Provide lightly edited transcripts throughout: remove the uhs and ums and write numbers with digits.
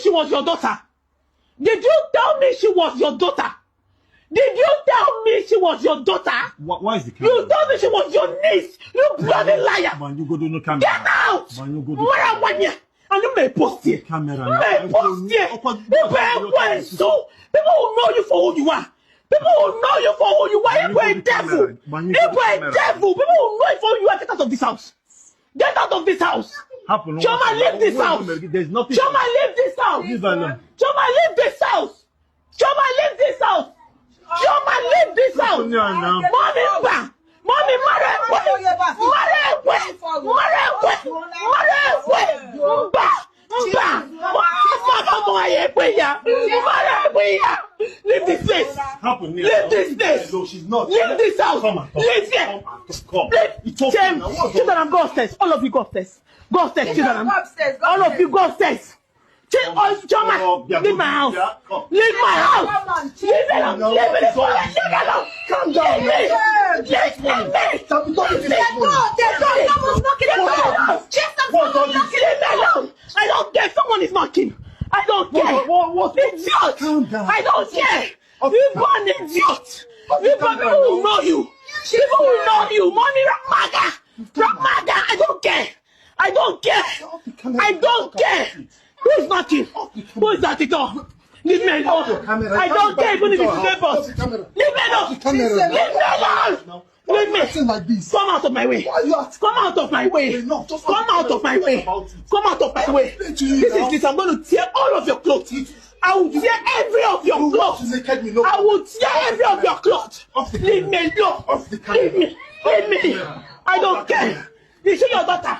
she was your daughter? Did you tell me she was your daughter? Did you tell me she was your daughter? Why is the camera? You told me she was your niece. You bloody liar. Man, you go to no camera. Get out. Man, you go to where am I? And you may post here. Camera. May post here. People will know you for who you are. People will know you for who you are. You are a devil. You are a devil. People will know you for who you are. Get out of this house. Get out of this house. Choma, leave this house. There's nothing. Choma, leave this house. Leave her alone. Choma, leave this house. Choma, leave this house. Choma, leave this house. Mommy, leave this place. Leave this place. No, she's not. Leave this house. Leave here. James, children, and go upstairs. All of you go upstairs. Go upstairs, children. All of you go upstairs. Choma, leave my house. Leave my house. Leave it alone. Leave it alone. Leave it alone. Calm down. Leave me. I don't care. Someone is knocking. I don't care. Idiot. I don't care. You're an idiot. People will know you. People will know you. Mommy, Ramaga. I don't care. I don't care. I don't care. Who's knocking? Who is at the door? Leave me alone. I don't care even if it's neighbors. Leave me alone. Leave me alone. Leave me. Come out of my way. Come out of my way. Come out of my way. Come out of my way. This is this. I'm going to tear all of your clothes. I will tear every of your clothes. I will tear every of your clothes. Leave me alone. Leave me. Leave me. I don't care. Is she your daughter?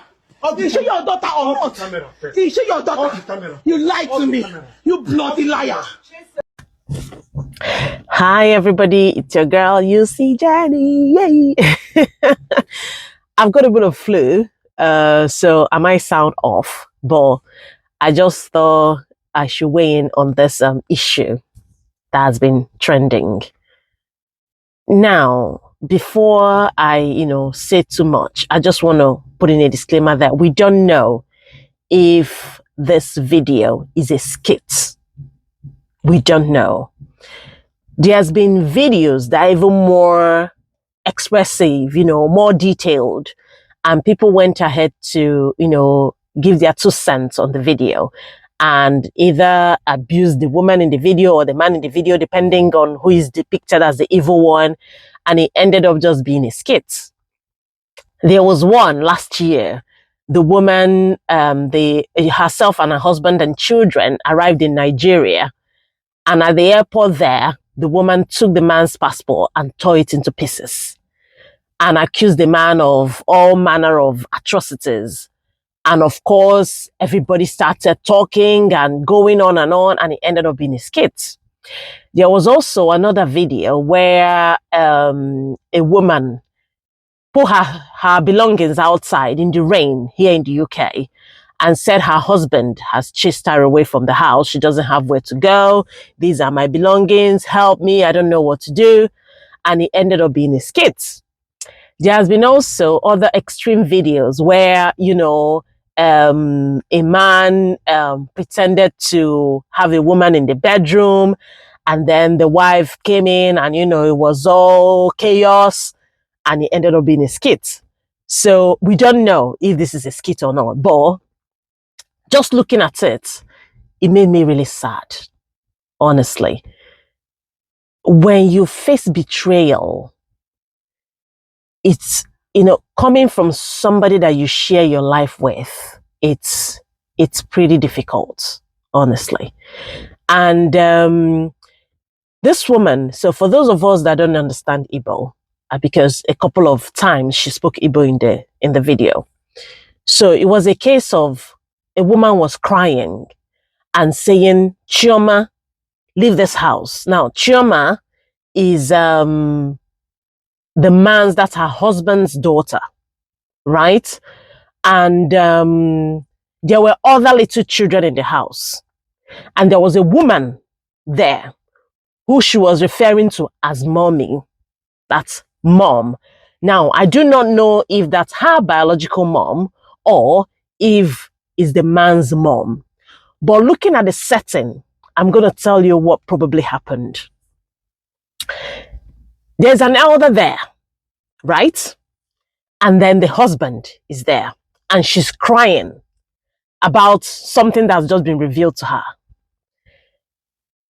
Is she your daughter or not? Is she your daughter? You lied to me. You bloody liar. Hi everybody, it's your girl UC Jenny. Yay! I've got a bit of flu, so I might sound off, but I just thought I should weigh in on this issue that has been trending. Now, before I, say too much, I just want to put in a disclaimer that we don't know if this video is a skit. We don't know. There's been videos that are even more expressive, more detailed, and people went ahead to, give their 2 cents on the video and either abuse the woman in the video or the man in the video, depending on who is depicted as the evil one, and it ended up just being a skit. There was one last year. The woman, herself and her husband and children arrived in Nigeria, and at the airport there, the woman took the man's passport and tore it into pieces and accused the man of all manner of atrocities. And of course, everybody started talking and going on, and it ended up being a skit. There was also another video where a woman put her belongings outside in the rain here in the UK and said her husband has chased her away from the house. She doesn't have where to go. These are my belongings. Help me. I don't know what to do. And it ended up being a skit. There has been also other extreme videos where, a man pretended to have a woman in the bedroom, and then the wife came in and, it was all chaos, and it ended up being a skit. So we don't know if this is a skit or not, but just looking at it, it made me really sad, honestly. When you face betrayal, it's, coming from somebody that you share your life with, it's pretty difficult, honestly. And this woman, so for those of us that don't understand Igbo, because a couple of times she spoke Igbo in the video. So it was a case of a woman was crying and saying, Chioma, leave this house. Now, Chioma is that's her husband's daughter, right? And there were other little children in the house. And there was a woman there who she was referring to as mommy. That's mom. Now, I do not know if that's her biological mom or if it's the man's mom. But looking at the setting, I'm going to tell you what probably happened. There's an elder there, right? And then the husband is there and she's crying about something that's just been revealed to her.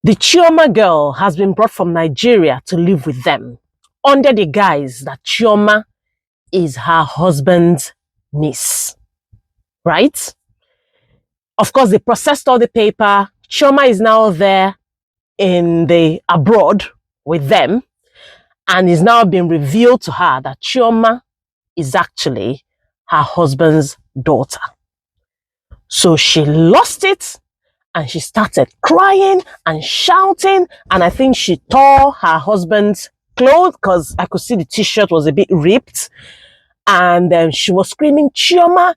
The Chioma girl has been brought from Nigeria to live with them under the guise that Chioma is her husband's niece, right? Of course, they processed all the paper. Chioma is now there in the abroad with them, and it's now been revealed to her that Chioma is actually her husband's daughter. So she lost it and she started crying and shouting, and I think she tore her husband's clothes because I could see the t-shirt was a bit ripped, and she was screaming, Chioma,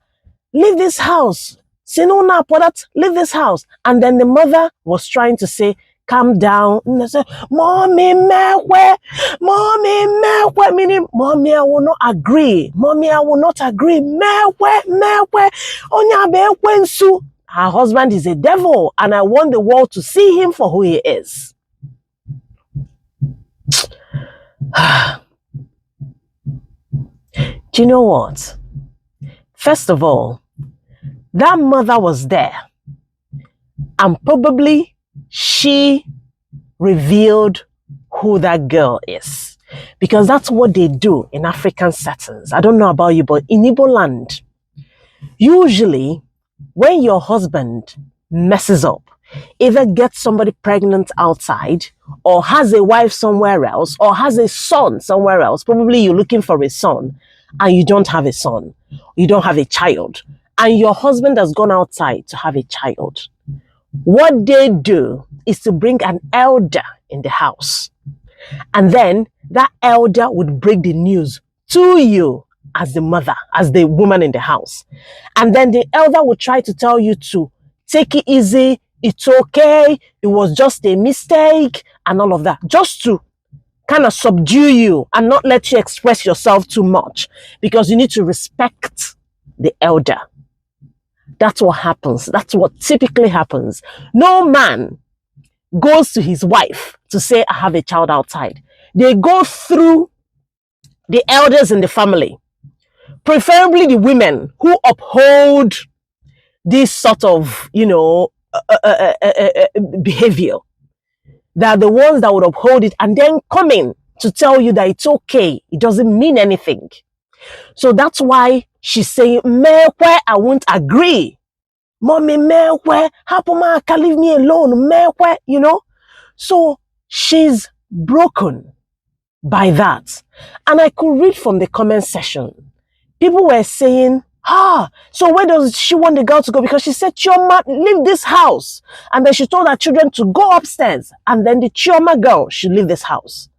leave this house. Sinona Podat, leave this house. And then the mother was trying to say, calm down. And they said, Mommy, mewe, meaning, Mommy, I will not agree. Mommy, I will not agree. Mewe, onyabe wensu. Her husband is a devil, and I want the world to see him for who he is. Do you know what? First of all, that mother was there, and probably she revealed who that girl is, because that's what they do in African settings. I don't know about you, but in Igbo land, usually when your husband messes up, either gets somebody pregnant outside, or has a wife somewhere else, or has a son somewhere else, probably you're looking for a son and you don't have a son, you don't have a child, and your husband has gone outside to have a child, what they do is to bring an elder in the house. And then that elder would break the news to you as the mother, as the woman in the house. And then the elder would try to tell you to take it easy, it's okay, it was just a mistake, and all of that, just to kind of subdue you and not let you express yourself too much, because you need to respect the elder. That's what happens. That's what typically happens. No man goes to his wife to say, I have a child outside. They go through the elders in the family, preferably the women who uphold this sort of, behavior. They're the ones that would uphold it and then come in to tell you that it's okay. It doesn't mean anything. So that's why she's saying, Mekwe, I won't agree. Mommy, Mekwe, Hapomaka, leave me alone, Mekwe, So she's broken by that. And I could read from the comment section. People were saying, so where does she want the girl to go? Because she said, Chioma, leave this house. And then she told her children to go upstairs. And then the Chioma girl should leave this house.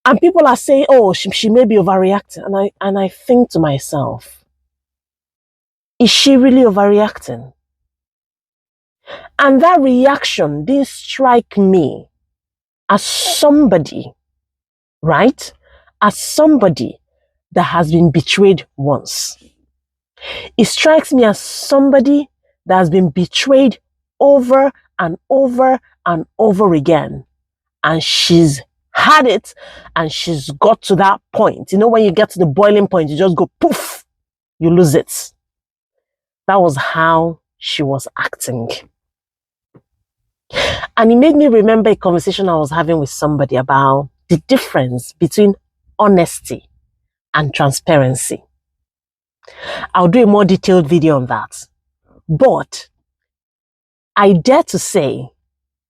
And people are saying, oh, she may be overreacting. And I think to myself, is she really overreacting? And that reaction didn't strike me as somebody, right? As somebody that has been betrayed once. It strikes me as somebody that has been betrayed over and over and over again. And she's had it, and she's got to that point. When you get to the boiling point, you just go poof, you lose it. That was how she was acting. And it made me remember a conversation I was having with somebody about the difference between honesty and transparency. I'll do a more detailed video on that. But I dare to say,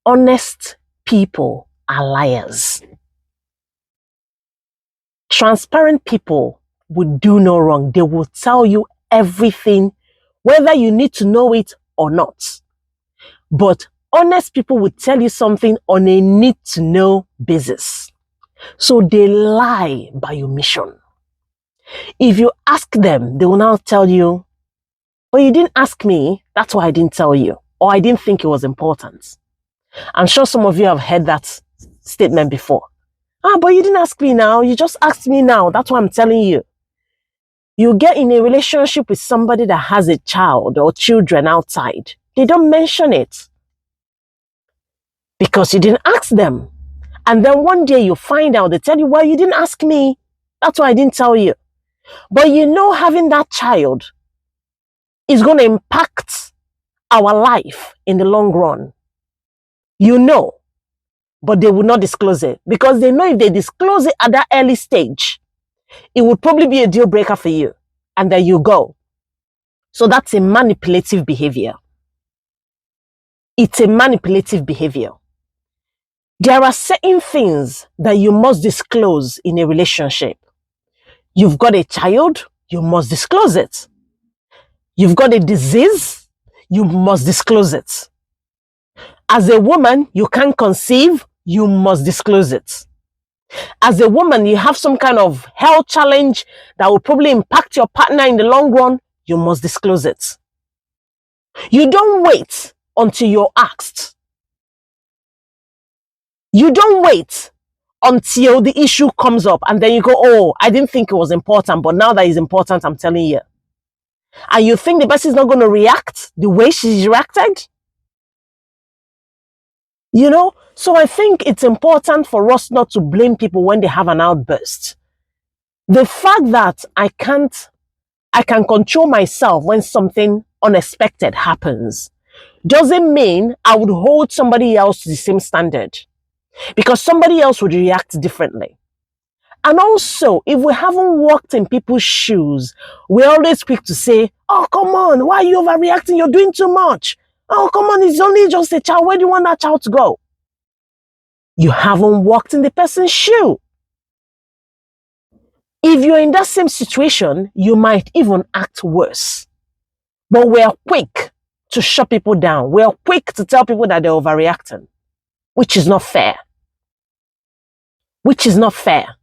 honest people are liars. Transparent people would do no wrong. They will tell you everything, whether you need to know it or not. But honest people would tell you something on a need-to-know basis. So they lie by omission. If you ask them, they will now tell you, well, you didn't ask me, that's why I didn't tell you. Or I didn't think it was important. I'm sure some of you have heard that statement before. But you didn't ask me now, you just asked me now, that's why I'm telling you. You get in a relationship with somebody that has a child or children outside. They don't mention it because you didn't ask them. And then one day you find out, they tell you, well, you didn't ask me. That's why I didn't tell you. But you know, having that child is going to impact our life in the long run. You know, but they will not disclose it because they know if they disclose it at that early stage, it would probably be a deal breaker for you. And there you go. So that's a manipulative behavior. It's a manipulative behavior. There are certain things that you must disclose in a relationship. You've got a child, you must disclose it. You've got a disease, you must disclose it. As a woman, you can't conceive, you must disclose it. As a woman, you have some kind of health challenge that will probably impact your partner in the long run, you must disclose it. You don't wait until you're asked. You don't wait until the issue comes up and then you go, oh, I didn't think it was important, but now that it's important, I'm telling you. And you think the person is not going to react the way she's reacted? You know, so I think it's important for us not to blame people when they have an outburst. The fact that I can control myself when something unexpected happens doesn't mean I would hold somebody else to the same standard, because somebody else would react differently. And also, if we haven't walked in people's shoes, we always quick to say, oh, come on, why are you overreacting? You're doing too much. Oh, come on, it's only just a child. Where do you want that child to go? You haven't walked in the person's shoe. If you're in that same situation, you might even act worse. But we're quick to shut people down. We're quick to tell people that they're overreacting, which is not fair. Which is not fair.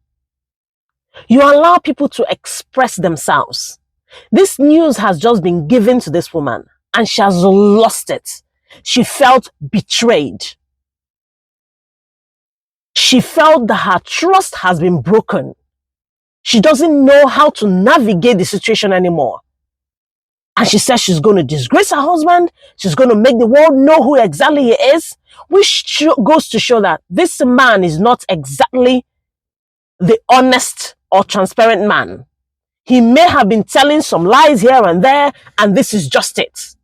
You allow people to express themselves. This news has just been given to this woman and she has lost it. She felt betrayed. She felt that her trust has been broken. She doesn't know how to navigate the situation anymore. And she says she's going to disgrace her husband. She's going to make the world know who exactly he is, which goes to show that this man is not exactly the honest or transparent man. He may have been telling some lies here and there, and this is just it.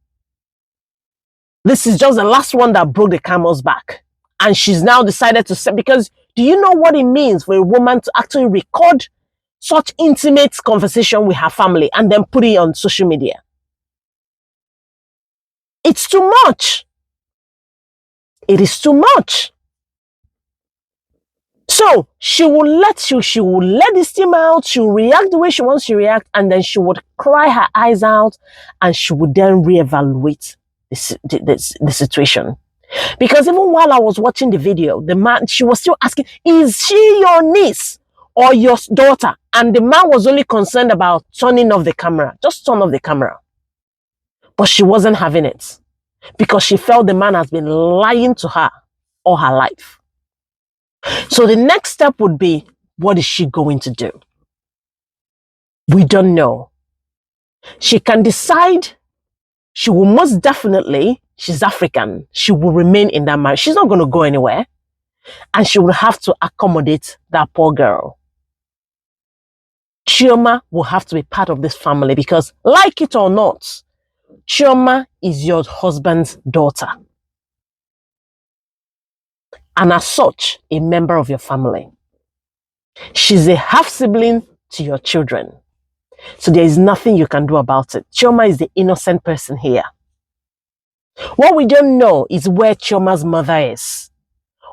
This is just the last one that broke the camel's back. And she's now decided to say, because do you know what it means for a woman to actually record such intimate conversation with her family and then put it on social media? It's too much. It is too much. So she will let this steam out, she will react the way she wants to react, and then she would cry her eyes out, and she would then reevaluate the situation. Because even while I was watching the video, the man, she was still asking, is she your niece or your daughter? And the man was only concerned about turning off the camera. Just turn off the camera. But she wasn't having it because she felt the man has been lying to her all her life. So the next step would be, what is she going to do? We don't know. She can decide she will most definitely, she's African, she will remain in that marriage. She's not going to go anywhere. And she will have to accommodate that poor girl. Chioma will have to be part of this family because, like it or not, Chioma is your husband's daughter. And as such, a member of your family. She's a half-sibling to your children. So there is nothing you can do about it. Chioma is the innocent person here. What we don't know is where Chioma's mother is.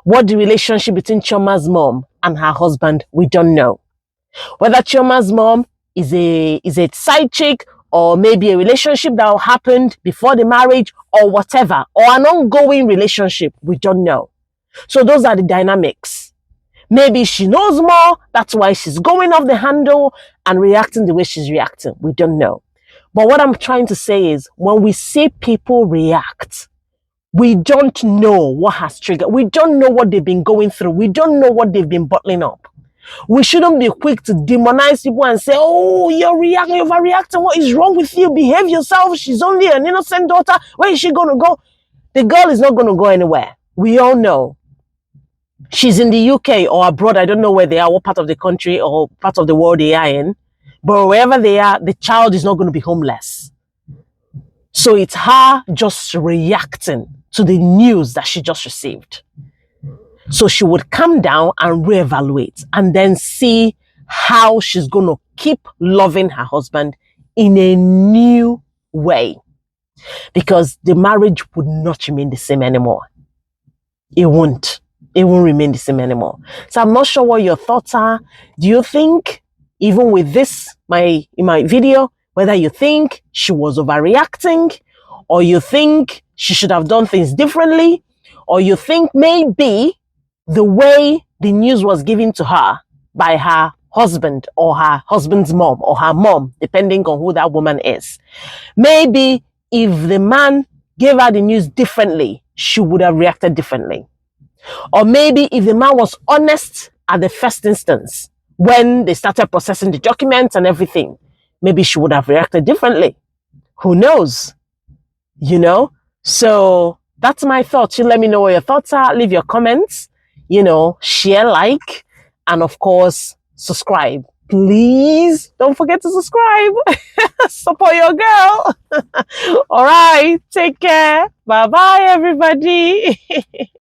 What the relationship between Chioma's mom and her husband, we don't know. Whether Chioma's mom is a side chick, or maybe a relationship that happened before the marriage, or whatever, or an ongoing relationship, we don't know. So those are the dynamics. Maybe she knows more, that's why she's going off the handle and reacting the way she's reacting. We don't know. But what I'm trying to say is, when we see people react, we don't know what has triggered. We don't know what they've been going through. We don't know what they've been bottling up. We shouldn't be quick to demonize people and say, oh, you're overreacting. What is wrong with you? Behave yourself. She's only an innocent daughter. Where is she going to go? The girl is not going to go anywhere. We all know. She's in the UK or abroad. I don't know where they are, what part of the country or part of the world they are in. But wherever they are, the child is not going to be homeless. So it's her just reacting to the news that she just received. So she would come down and reevaluate and then see how she's going to keep loving her husband in a new way. Because the marriage would not remain the same anymore. It won't. It won't remain the same anymore. So I'm not sure what your thoughts are. Do you think, even with this, in my video, whether you think she was overreacting, or you think she should have done things differently, or you think maybe the way the news was given to her by her husband or her husband's mom or her mom, depending on who that woman is, maybe if the man gave her the news differently, she would have reacted differently. Or maybe if the man was honest at the first instance, when they started processing the documents and everything, maybe she would have reacted differently. Who knows? You know? So that's my thoughts. You let me know what your thoughts are. Leave your comments, share, like, and of course, subscribe. Please don't forget to subscribe. Support your girl. All right. Take care. Bye-bye, everybody.